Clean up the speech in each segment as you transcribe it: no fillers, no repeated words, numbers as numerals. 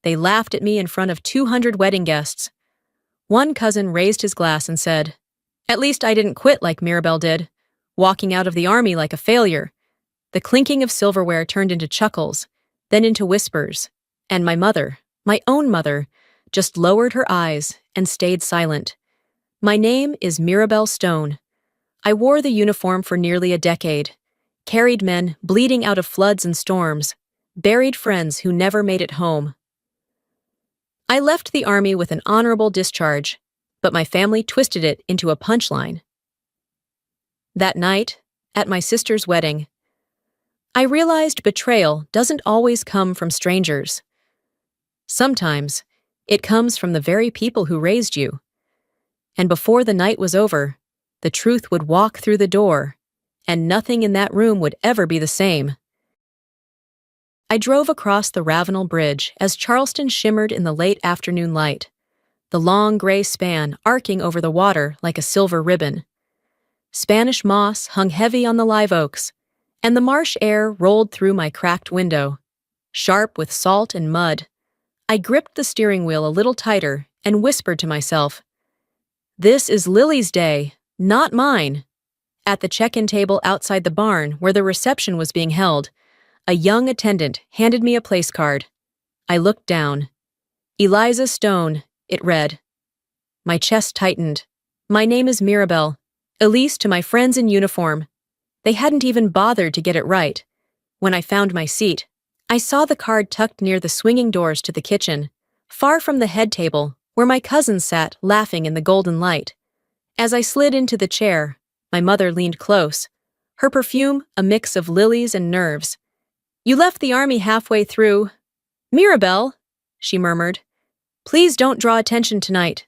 They laughed at me in front of 200 wedding guests. One cousin raised his glass and said, "At least I didn't quit like Mirabelle did, walking out of the army like a failure." The clinking of silverware turned into chuckles, then into whispers, and my mother, my own mother, just lowered her eyes and stayed silent. My name is Mirabelle Stone. I wore the uniform for nearly a decade, carried men bleeding out of floods and storms, buried friends who never made it home. I left the army with an honorable discharge, but my family twisted it into a punchline. That night, at my sister's wedding, I realized betrayal doesn't always come from strangers. Sometimes, it comes from the very people who raised you. And before the night was over, the truth would walk through the door, and nothing in that room would ever be the same. I drove across the Ravenel Bridge as Charleston shimmered in the late afternoon light, the long gray span arcing over the water like a silver ribbon. Spanish moss hung heavy on the live oaks, and the marsh air rolled through my cracked window. Sharp with salt and mud, I gripped the steering wheel a little tighter and whispered to myself, "This is Lily's day, not mine." At the check-in table outside the barn where the reception was being held, a young attendant handed me a place card. I looked down. "Eliza Stone," it read. My chest tightened. "My name is Mirabelle. Elise to my friends in uniform." They hadn't even bothered to get it right. When I found my seat, I saw the card tucked near the swinging doors to the kitchen, far from the head table, where my cousins sat laughing in the golden light. As I slid into the chair, my mother leaned close, her perfume a mix of lilies and nerves. "You left the army halfway through." "Mirabelle," she murmured, "please don't draw attention tonight."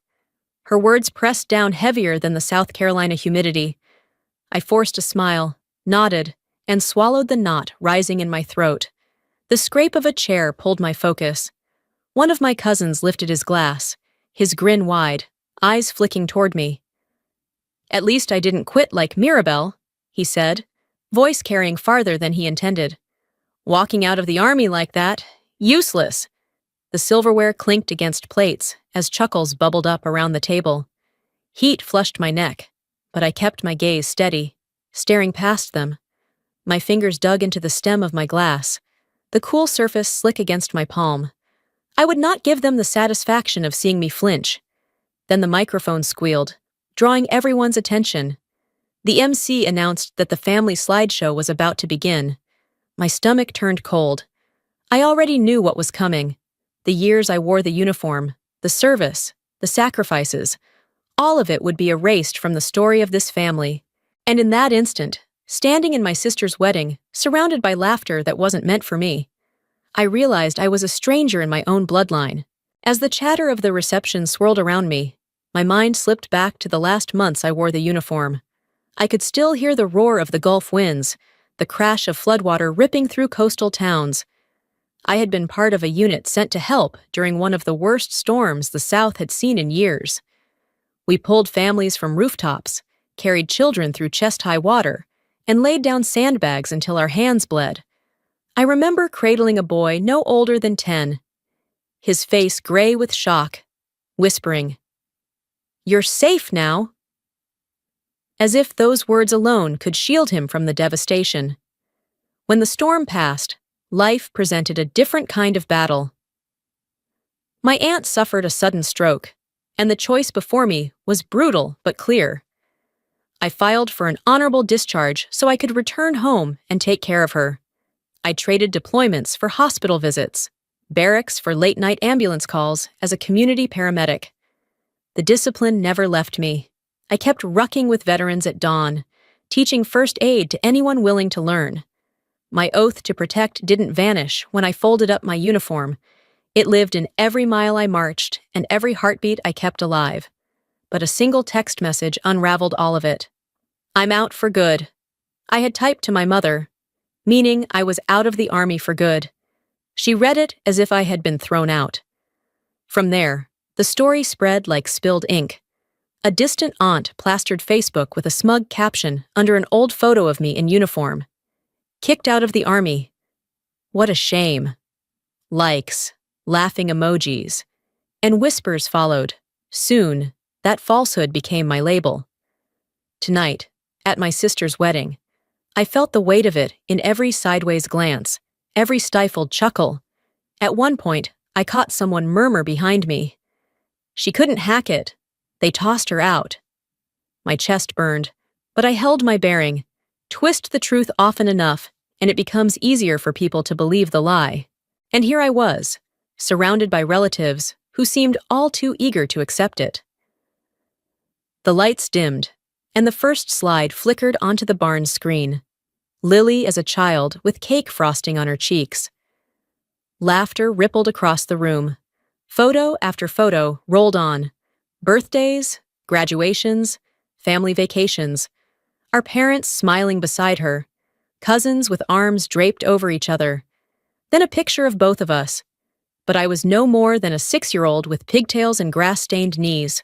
Her words pressed down heavier than the South Carolina humidity. I forced a smile, nodded, and swallowed the knot rising in my throat. The scrape of a chair pulled my focus. One of my cousins lifted his glass, his grin wide, eyes flicking toward me. "At least I didn't quit like Mirabelle," he said, voice carrying farther than he intended. "Walking out of the army like that, useless." The silverware clinked against plates as chuckles bubbled up around the table. Heat flushed my neck, but I kept my gaze steady, staring past them. My fingers dug into the stem of my glass, the cool surface slick against my palm. I would not give them the satisfaction of seeing me flinch. Then the microphone squealed, drawing everyone's attention. The MC announced that the family slideshow was about to begin. My stomach turned cold. I already knew what was coming. The years I wore the uniform, the service, the sacrifices, all of it would be erased from the story of this family. And in that instant, standing in my sister's wedding, surrounded by laughter that wasn't meant for me, I realized I was a stranger in my own bloodline. As the chatter of the reception swirled around me, my mind slipped back to the last months I wore the uniform. I could still hear the roar of the Gulf winds, the crash of floodwater ripping through coastal towns. I had been part of a unit sent to help during one of the worst storms the South had seen in years. We pulled families from rooftops, carried children through chest-high water, and laid down sandbags until our hands bled. I remember cradling a boy no older than 10, his face gray with shock, whispering, "You're safe now," as if those words alone could shield him from the devastation. When the storm passed, life presented a different kind of battle. My aunt suffered a sudden stroke, and the choice before me was brutal but clear. I filed for an honorable discharge so I could return home and take care of her. I traded deployments for hospital visits, barracks for late-night ambulance calls as a community paramedic. The discipline never left me. I kept rucking with veterans at dawn, teaching first aid to anyone willing to learn. My oath to protect didn't vanish when I folded up my uniform. It lived in every mile I marched and every heartbeat I kept alive. But a single text message unraveled all of it. "I'm out for good." I had typed to my mother, meaning I was out of the army for good. She read it as if I had been thrown out. From there, the story spread like spilled ink. A distant aunt plastered Facebook with a smug caption under an old photo of me in uniform. "Kicked out of the army. What a shame." Likes. laughing emojis, and whispers followed. Soon, that falsehood became my label. Tonight, at my sister's wedding, I felt the weight of it in every sideways glance, every stifled chuckle. At one point, I caught someone murmur behind me. She couldn't hack it. They tossed her out. My chest burned, but I held my bearing. Twist the truth often enough, and it becomes easier for people to believe the lie. And here I was, surrounded by relatives who seemed all too eager to accept it. The lights dimmed, and the first slide flickered onto the barn's screen. Lily as a child with cake frosting on her cheeks. Laughter rippled across the room. Photo after photo rolled on. Birthdays, graduations, family vacations. Our parents smiling beside her. Cousins with arms draped over each other. Then a picture of both of us. But I was no more than a 6-year-old with pigtails and grass-stained knees.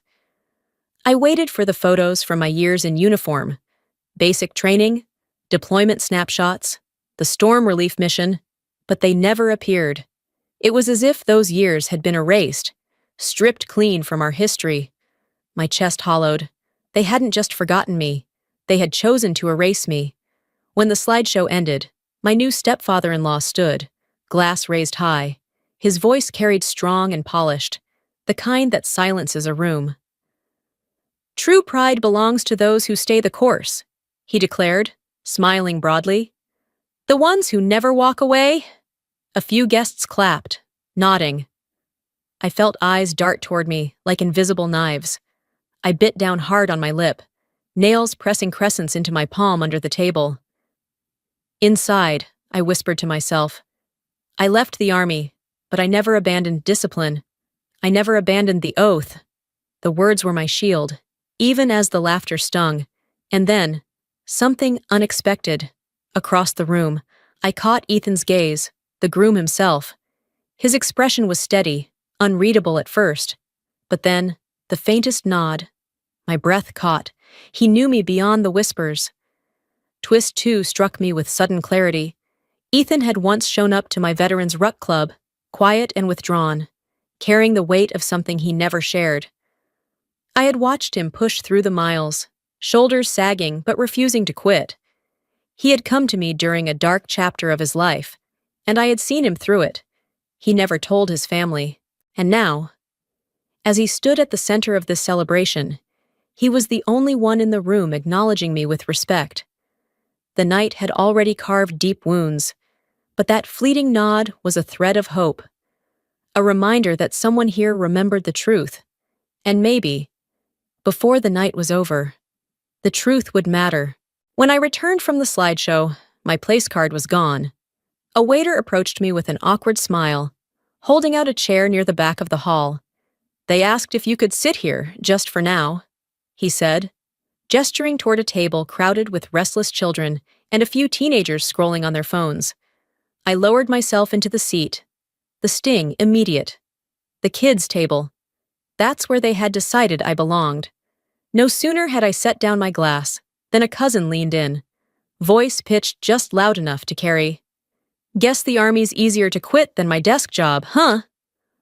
I waited for the photos from my years in uniform. Basic training, deployment snapshots, the storm relief mission, but they never appeared. It was as if those years had been erased, stripped clean from our history. My chest hollowed. They hadn't just forgotten me. They had chosen to erase me. When the slideshow ended, my new stepfather-in-law stood, glass raised high. His voice carried strong and polished, the kind that silences a room. "True pride belongs to those who stay the course," he declared, smiling broadly. "The ones who never walk away?" A few guests clapped, nodding. I felt eyes dart toward me like invisible knives. I bit down hard on my lip, nails pressing crescents into my palm under the table. Inside, I whispered to myself, I left the army, but I never abandoned discipline. I never abandoned the oath. The words were my shield, even as the laughter stung. And then, something unexpected. Across the room, I caught Ethan's gaze, the groom himself. His expression was steady, unreadable at first. But then, the faintest nod. My breath caught. He knew me beyond the whispers. Twist 2 struck me with sudden clarity. Ethan had once shown up to my Veterans Ruck Club, quiet and withdrawn, carrying the weight of something he never shared. I had watched him push through the miles, shoulders sagging but refusing to quit. He had come to me during a dark chapter of his life, and I had seen him through it. He never told his family. And now, as he stood at the center of this celebration, he was the only one in the room acknowledging me with respect. The night had already carved deep wounds, but that fleeting nod was a thread of hope, a reminder that someone here remembered the truth. And maybe, before the night was over, the truth would matter. When I returned from the slideshow, my place card was gone. A waiter approached me with an awkward smile, holding out a chair near the back of the hall. "They asked if you could sit here, just for now," he said, gesturing toward a table crowded with restless children and a few teenagers scrolling on their phones. I lowered myself into the seat. The sting immediate. The kids' table. That's where they had decided I belonged. No sooner had I set down my glass than a cousin leaned in, voice pitched just loud enough to carry. "Guess the army's easier to quit than my desk job, huh?"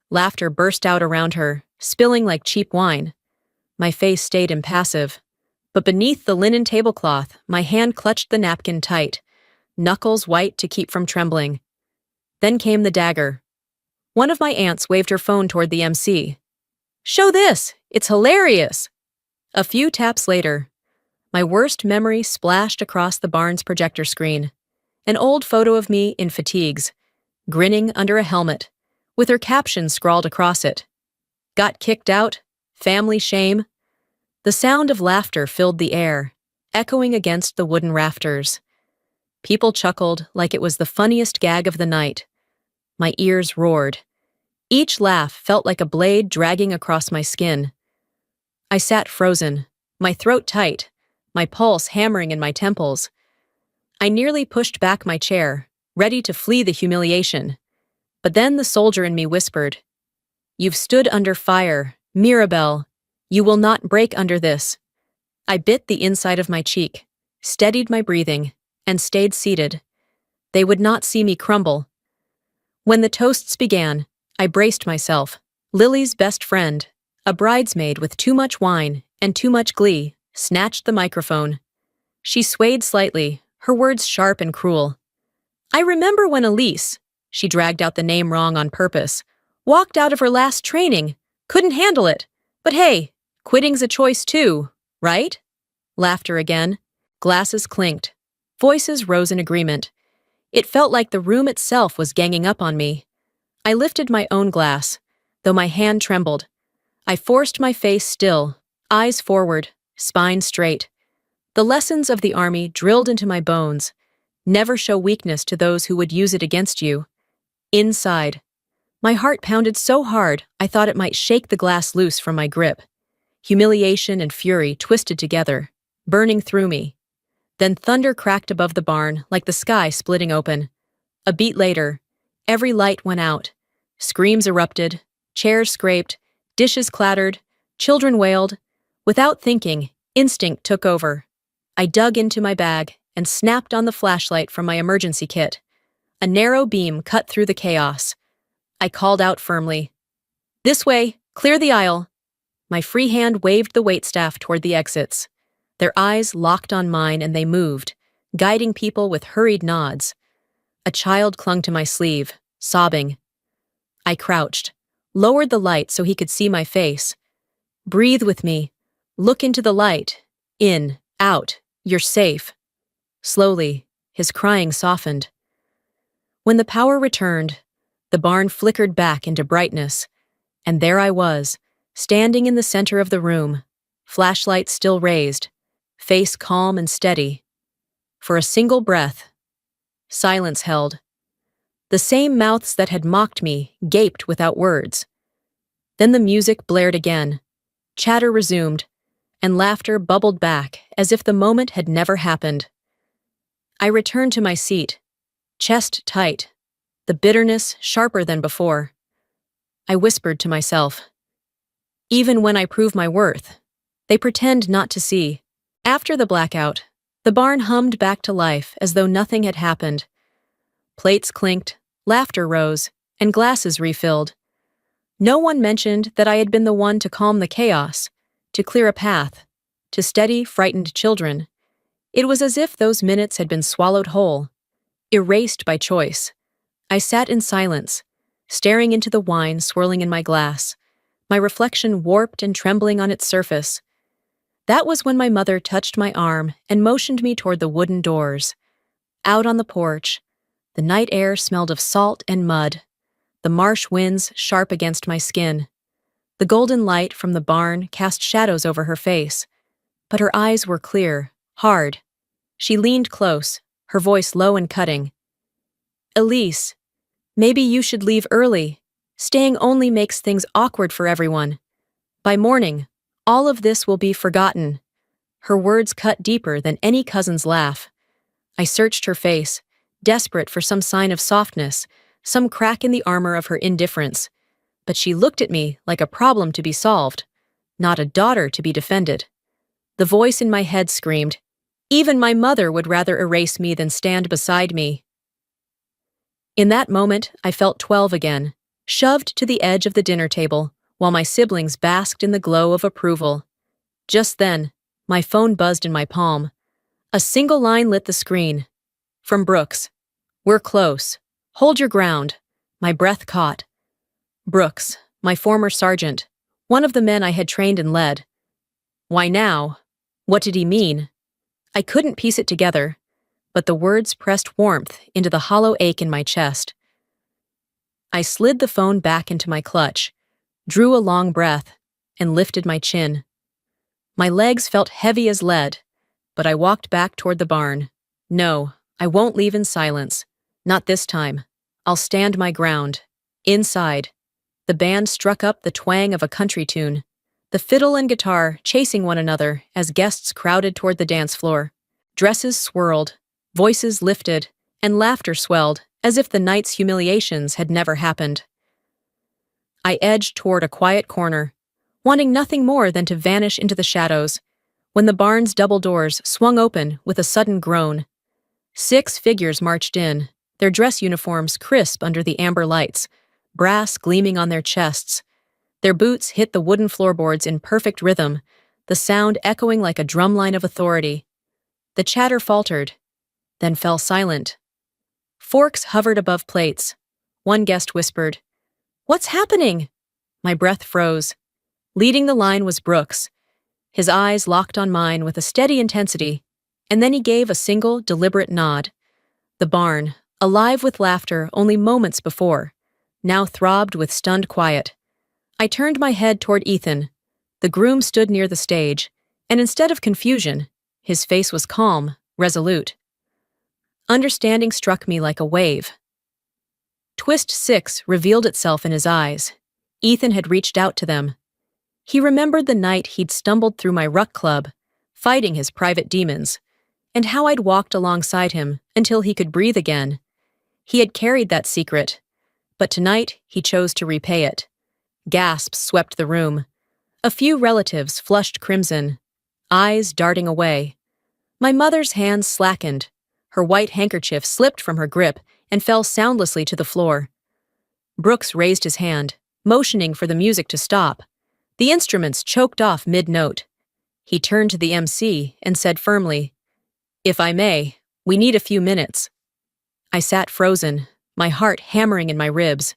Laughter burst out around her, spilling like cheap wine. My face stayed impassive, but beneath the linen tablecloth, my hand clutched the napkin tight, knuckles white to keep from trembling. Then came the dagger. One of my aunts waved her phone toward the MC. "Show this! It's hilarious!" A few taps later, my worst memory splashed across the barn's projector screen. An old photo of me in fatigues, grinning under a helmet, with her caption scrawled across it. "Got kicked out? Family shame?" The sound of laughter filled the air, echoing against the wooden rafters. People chuckled like it was the funniest gag of the night. My ears roared. Each laugh felt like a blade dragging across my skin. I sat frozen, my throat tight, my pulse hammering in my temples. I nearly pushed back my chair, ready to flee the humiliation. But then the soldier in me whispered, "You've stood under fire, Mirabelle. You will not break under this." I bit the inside of my cheek, steadied my breathing, and stayed seated. They would not see me crumble. When the toasts began, I braced myself. Lily's best friend, a bridesmaid with too much wine and too much glee, snatched the microphone. She swayed slightly, her words sharp and cruel. I remember when Elise, she dragged out the name wrong on purpose, walked out of her last training, couldn't handle it. But hey, quitting's a choice too, right? Laughter again. Glasses clinked. Voices rose in agreement. It felt like the room itself was ganging up on me. I lifted my own glass, though my hand trembled. I forced my face still, eyes forward, spine straight. The lessons of the army drilled into my bones. Never show weakness to those who would use it against you. Inside. My heart pounded so hard I thought it might shake the glass loose from my grip. Humiliation and fury twisted together, burning through me. Then thunder cracked above the barn like the sky splitting open. A beat later, every light went out. Screams erupted, chairs scraped, dishes clattered, children wailed. Without thinking, instinct took over. I dug into my bag and snapped on the flashlight from my emergency kit. A narrow beam cut through the chaos. I called out firmly. This way, clear the aisle. My free hand waved the waitstaff toward the exits. Their eyes locked on mine and they moved, guiding people with hurried nods. A child clung to my sleeve, sobbing. I crouched, lowered the light so he could see my face. Breathe with me. Look into the light. In, out, you're safe. Slowly, his crying softened. When the power returned, the barn flickered back into brightness, and there I was, standing in the center of the room, flashlight still raised, face calm and steady. For a single breath, silence held. The same mouths that had mocked me gaped without words. Then the music blared again, chatter resumed, and laughter bubbled back as if the moment had never happened. I returned to my seat, chest tight, the bitterness sharper than before. I whispered to myself, even when I prove my worth, they pretend not to see. After the blackout, the barn hummed back to life as though nothing had happened. Plates clinked, laughter rose, and glasses refilled. No one mentioned that I had been the one to calm the chaos, to clear a path, to steady frightened children. It was as if those minutes had been swallowed whole, erased by choice. I sat in silence, staring into the wine swirling in my glass, my reflection warped and trembling on its surface. That was when my mother touched my arm and motioned me toward the wooden doors. Out on the porch, the night air smelled of salt and mud, the marsh winds sharp against my skin. The golden light from the barn cast shadows over her face, but her eyes were clear, hard. She leaned close, her voice low and cutting. Elise, maybe you should leave early. Staying only makes things awkward for everyone. By morning, all of this will be forgotten. Her words cut deeper than any cousin's laugh. I searched her face, desperate for some sign of softness, some crack in the armor of her indifference. But she looked at me like a problem to be solved, not a daughter to be defended. The voice in my head screamed, even my mother would rather erase me than stand beside me. In that moment, I felt 12 again, shoved to the edge of the dinner table, while my siblings basked in the glow of approval. Just then, my phone buzzed in my palm. A single line lit the screen. From Brooks. We're close. Hold your ground. My breath caught. Brooks, my former sergeant, one of the men I had trained and led. Why now? What did he mean? I couldn't piece it together, but the words pressed warmth into the hollow ache in my chest. I slid the phone back into my clutch, drew a long breath, and lifted my chin. My legs felt heavy as lead, but I walked back toward the barn. No, I won't leave in silence. Not this time. I'll stand my ground. Inside, the band struck up the twang of a country tune, the fiddle and guitar chasing one another as guests crowded toward the dance floor. Dresses swirled, voices lifted, and laughter swelled as if the night's humiliations had never happened. I edged toward a quiet corner, wanting nothing more than to vanish into the shadows, when the barn's double doors swung open with a sudden groan. 6 figures marched in, their dress uniforms crisp under the amber lights, brass gleaming on their chests. Their boots hit the wooden floorboards in perfect rhythm, the sound echoing like a drumline of authority. The chatter faltered, then fell silent. Forks hovered above plates. One guest whispered, "What's happening?" My breath froze. Leading the line was Brooks. His eyes locked on mine with a steady intensity, and then he gave a single, deliberate nod. The barn, alive with laughter only moments before, now throbbed with stunned quiet. I turned my head toward Ethan. The groom stood near the stage, and instead of confusion, his face was calm, resolute. Understanding struck me like a wave. Twist 6 revealed itself in his eyes. Ethan had reached out to them. He remembered the night he'd stumbled through my ruck club, fighting his private demons, and how I'd walked alongside him until he could breathe again. He had carried that secret, but tonight he chose to repay it. Gasps swept the room. A few relatives flushed crimson, eyes darting away. My mother's hands slackened. Her white handkerchief slipped from her grip and fell soundlessly to the floor. Brooks raised his hand, motioning for the music to stop. The instruments choked off mid-note. He turned to the MC and said firmly, "If I may, we need a few minutes." I sat frozen, my heart hammering in my ribs.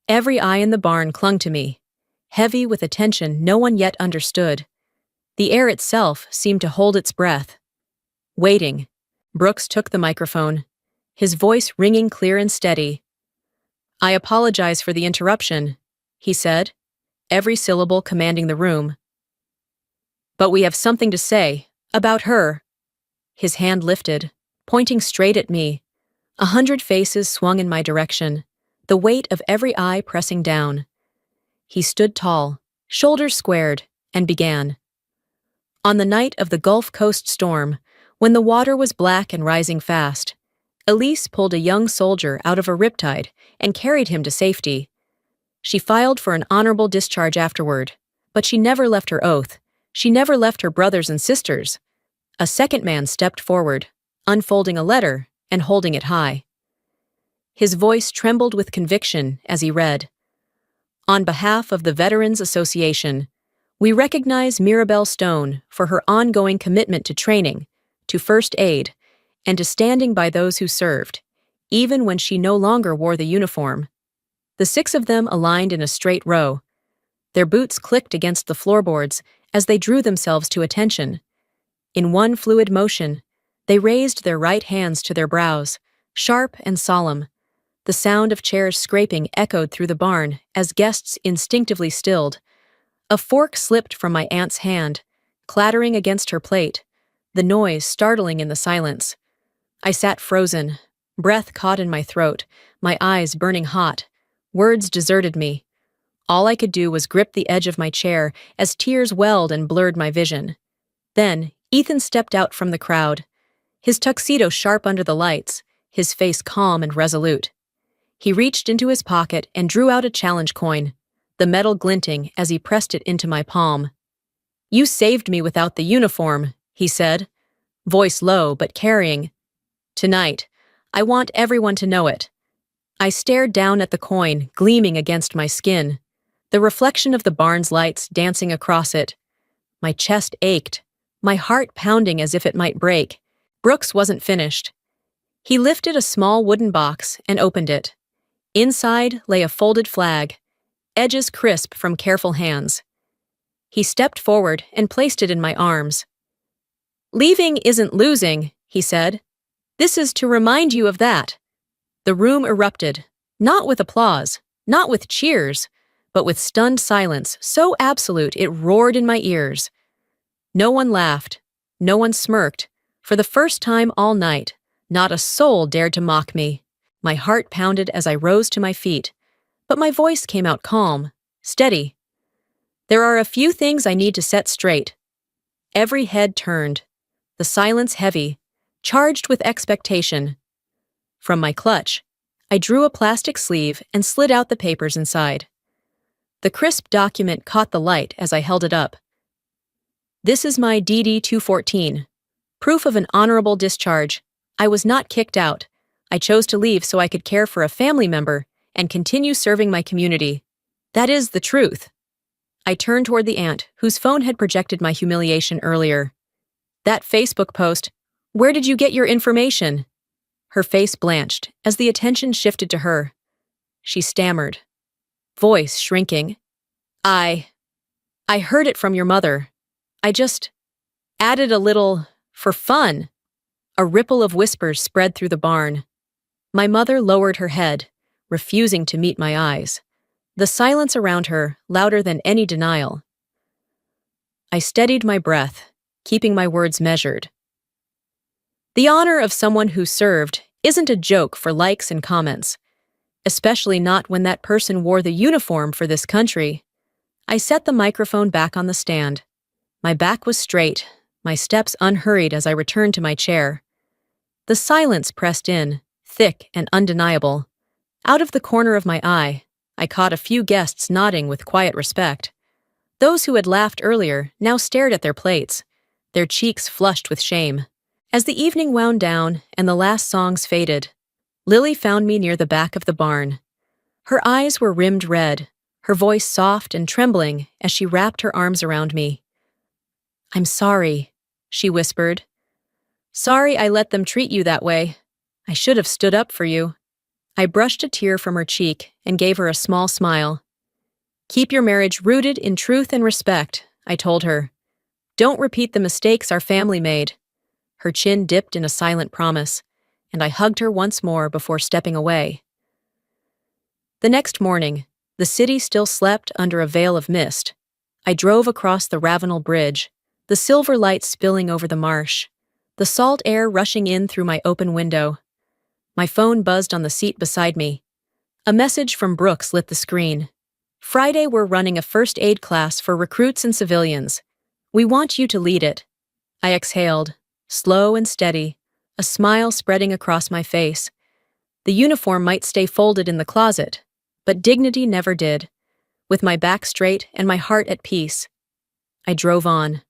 Every eye in the barn clung to me, heavy with a tension no one yet understood. The air itself seemed to hold its breath. Waiting, Brooks took the microphone, his voice ringing clear and steady. "I apologize for the interruption," he said, every syllable commanding the room. "But we have something to say about her." His hand lifted, pointing straight at me. 100 faces swung in my direction, the weight of every eye pressing down. He stood tall, shoulders squared, and began. On the night of the Gulf Coast storm, when the water was black and rising fast, Elise pulled a young soldier out of a riptide and carried him to safety. She filed for an honorable discharge afterward, but she never left her oath. She never left her brothers and sisters. A second man stepped forward, unfolding a letter and holding it high. His voice trembled with conviction as he read, "On behalf of the Veterans Association, we recognize Mirabelle Stone for her ongoing commitment to training, to first aid, and to standing by those who served, even when she no longer wore the uniform." The 6 of them aligned in a straight row. Their boots clicked against the floorboards as they drew themselves to attention. In one fluid motion, they raised their right hands to their brows, sharp and solemn. The sound of chairs scraping echoed through the barn as guests instinctively stilled. A fork slipped from my aunt's hand, clattering against her plate, the noise startling in the silence. I sat frozen, breath caught in my throat, my eyes burning hot. Words deserted me. All I could do was grip the edge of my chair as tears welled and blurred my vision. Then, Ethan stepped out from the crowd, his tuxedo sharp under the lights, his face calm and resolute. He reached into his pocket and drew out a challenge coin, the metal glinting as he pressed it into my palm. "You saved me without the uniform," he said, voice low but carrying. "Tonight, I want everyone to know it." I stared down at the coin, gleaming against my skin, the reflection of the barn's lights dancing across it. My chest ached, my heart pounding as if it might break. Brooks wasn't finished. He lifted a small wooden box and opened it. Inside lay a folded flag, edges crisp from careful hands. He stepped forward and placed it in my arms. "Leaving isn't losing," he said. "This is to remind you of that." The room erupted, not with applause, not with cheers, but with stunned silence so absolute it roared in my ears. No one laughed, no one smirked. For the first time all night, not a soul dared to mock me. My heart pounded as I rose to my feet, but my voice came out calm, steady. "There are a few things I need to set straight." Every head turned, the silence heavy, charged with expectation. From my clutch, I drew a plastic sleeve and slid out the papers inside. The crisp document caught the light as I held it up. "This is my DD-214, proof of an honorable discharge. I was not kicked out. I chose to leave so I could care for a family member and continue serving my community. That is the truth. I turned toward the aunt, whose phone had projected my humiliation earlier. That Facebook post, where did you get your information? Her face blanched as the attention shifted to her. She stammered, voice shrinking. I heard it from your mother. I just added a little for fun. A ripple of whispers spread through the barn. My mother lowered her head, refusing to meet my eyes. The silence around her louder than any denial. I steadied my breath, keeping my words measured. The honor of someone who served isn't a joke for likes and comments, especially not when that person wore the uniform for this country. I set the microphone back on the stand. My back was straight, my steps unhurried as I returned to my chair. The silence pressed in, thick and undeniable. Out of the corner of my eye, I caught a few guests nodding with quiet respect. Those who had laughed earlier now stared at their plates, their cheeks flushed with shame. As the evening wound down and the last songs faded, Lily found me near the back of the barn. Her eyes were rimmed red, her voice soft and trembling as she wrapped her arms around me. "I'm sorry," she whispered. "Sorry I let them treat you that way. I should have stood up for you." I brushed a tear from her cheek and gave her a small smile. "Keep your marriage rooted in truth and respect," I told her. "Don't repeat the mistakes our family made." Her chin dipped in a silent promise, and I hugged her once more before stepping away. The next morning, the city still slept under a veil of mist. I drove across the Ravenel Bridge, the silver light spilling over the marsh, the salt air rushing in through my open window. My phone buzzed on the seat beside me. A message from Brooks lit the screen. "Friday we're running a first aid class for recruits and civilians. We want you to lead it." I exhaled, slow and steady, a smile spreading across my face. The uniform might stay folded in the closet, but dignity never did. With my back straight and my heart at peace, I drove on.